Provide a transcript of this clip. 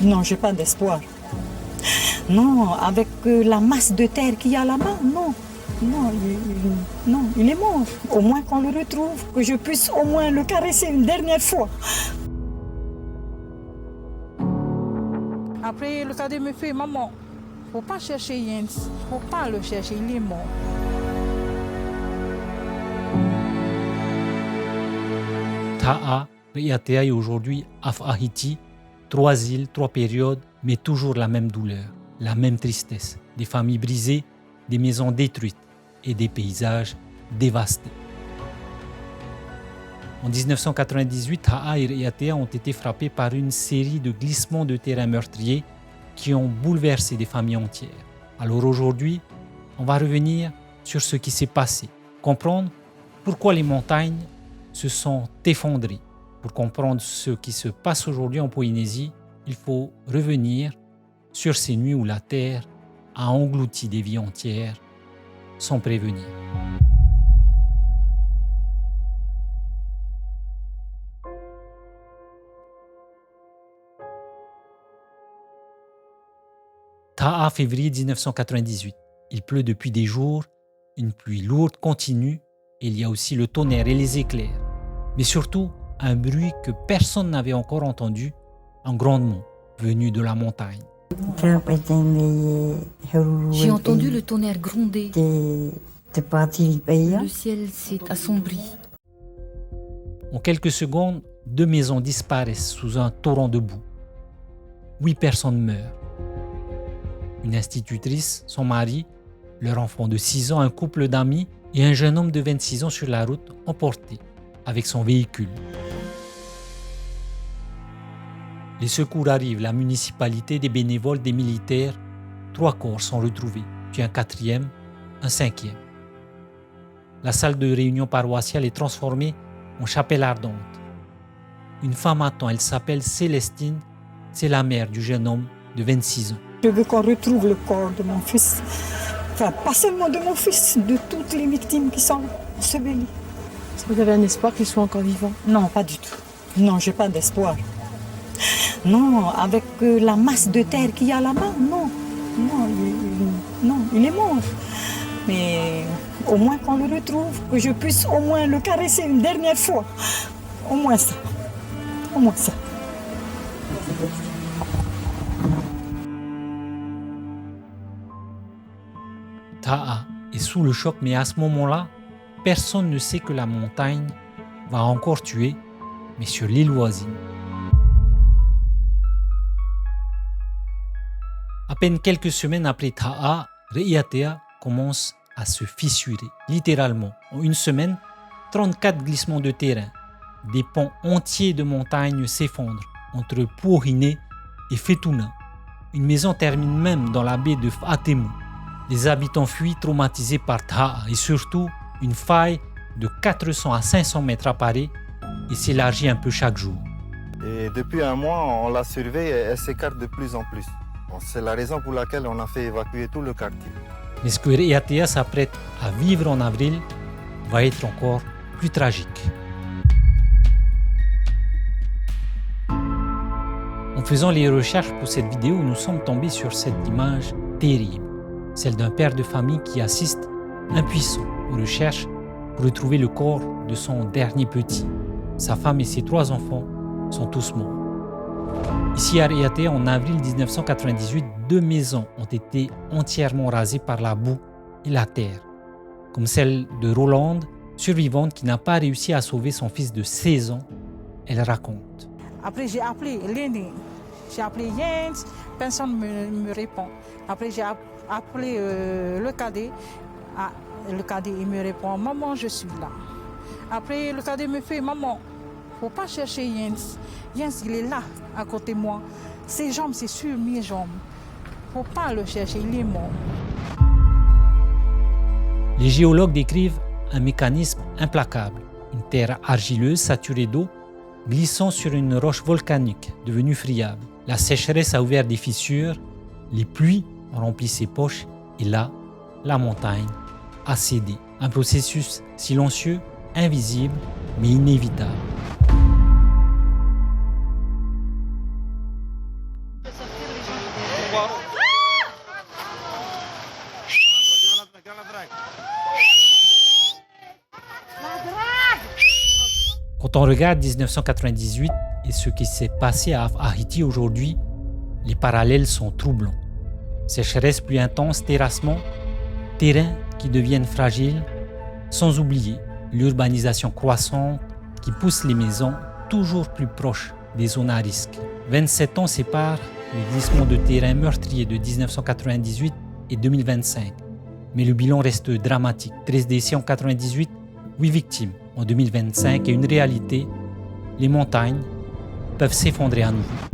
Non, j'ai pas d'espoir. Non, avec la masse de terre qu'il y a là-bas, non. Non, il est mort. Au moins qu'on le retrouve, que je puisse au moins le caresser une dernière fois. Après, le cadet me fait, maman, faut pas chercher Jens, faut pas le chercher, il est mort. Taha, Riatea et aujourd'hui Af-Ahiti, 3 îles, 3 périodes, mais toujours la même douleur, la même tristesse. Des familles brisées, des maisons détruites et des paysages dévastés. En 1998, Taha et Riatea ont été frappés par une série de glissements de terrain meurtriers qui ont bouleversé des familles entières. Alors aujourd'hui, on va revenir sur ce qui s'est passé, comprendre pourquoi les montagnes se sont effondrées. Pour comprendre ce qui se passe aujourd'hui en Polynésie, il faut revenir sur ces nuits où la terre a englouti des vies entières sans prévenir. Taha, février 1998. Il pleut depuis des jours, une pluie lourde continue, et il y a aussi le tonnerre et les éclairs. Mais surtout, un bruit que personne n'avait encore entendu, un grondement venu de la montagne. J'ai entendu le tonnerre gronder. Le ciel s'est assombri. En quelques secondes, 2 maisons disparaissent sous un torrent de boue. 8 personnes meurent. Une institutrice, son mari, leur enfant de 6 ans, un couple d'amis et un jeune homme de 26 ans sur la route, emporté avec son véhicule. Les secours arrivent, la municipalité, des bénévoles, des militaires. 3 corps sont retrouvés, puis un 4e, un 5e. La salle de réunion paroissiale est transformée en chapelle ardente. Une femme attend, elle s'appelle Célestine, c'est la mère du jeune homme de 26 ans. Je veux qu'on retrouve le corps de mon fils. Enfin, pas seulement de mon fils, de toutes les victimes qui sont ensevelies. Est-ce que vous avez un espoir qu'il soit encore vivant? Non, pas du tout. Non, j'ai pas d'espoir. Non, avec la masse de terre qu'il y a là-bas, non. Non, il est mort. Mais au moins qu'on le retrouve, que je puisse au moins le caresser une dernière fois. Au moins ça. Au moins ça. Taha est sous le choc, mais à ce moment-là, personne ne sait que la montagne va encore tuer, mais sur l'île voisine. À peine quelques semaines après Taha, Riatea commence à se fissurer, littéralement. En une semaine, 34 glissements de terrain. Des pans entiers de montagnes s'effondrent entre Puohine et Fetuna. Une maison termine même dans la baie de Fatemu. Les habitants fuient traumatisés par Taha et surtout une faille de 400 à 500 mètres apparaît et s'élargit un peu chaque jour. Et depuis un mois, on la surveille et elle s'écarte de plus en plus. Bon, c'est la raison pour laquelle on a fait évacuer tout le quartier. Mais ce que Riatea s'apprête à vivre en avril va être encore plus tragique. En faisant les recherches pour cette vidéo, nous sommes tombés sur cette image terrible, celle d'un père de famille qui assiste, impuissant, aux recherches pour retrouver le corps de son dernier petit. Sa femme et ses 3 enfants sont tous morts. Ici à Riatea, en avril 1998, 2 maisons ont été entièrement rasées par la boue et la terre, comme celle de Rolande, survivante qui n'a pas réussi à sauver son fils de 16 ans. Elle raconte. Après, j'ai appelé l'aîné, j'ai appelé Jens, personne ne me répond. Après, j'ai appelé le cadet. Le cadet, il me répond, maman, je suis là. Après, le cadet me fait, maman, faut pas chercher Jens. Jens, il est là, à côté de moi. Ses jambes, c'est sur mes jambes. Faut pas le chercher, il est mort. Les géologues décrivent un mécanisme implacable. Une terre argileuse saturée d'eau glissant sur une roche volcanique devenue friable. La sécheresse a ouvert des fissures, les pluies ont rempli ses poches et là, la montagne a cédé. Un processus silencieux, invisible, mais inévitable. Quand on regarde 1998 et ce qui s'est passé à Haïti aujourd'hui, les parallèles sont troublants. Sécheresse plus intense, terrassement, terrains qui deviennent fragiles, sans oublier l'urbanisation croissante qui pousse les maisons toujours plus proches des zones à risque. 27 ans séparent le glissement de terrain meurtrier de 1998 et 2025. Mais le bilan reste dramatique. 13 décès en 1998, 8 victimes en 2025 et une réalité, les montagnes peuvent s'effondrer à nouveau.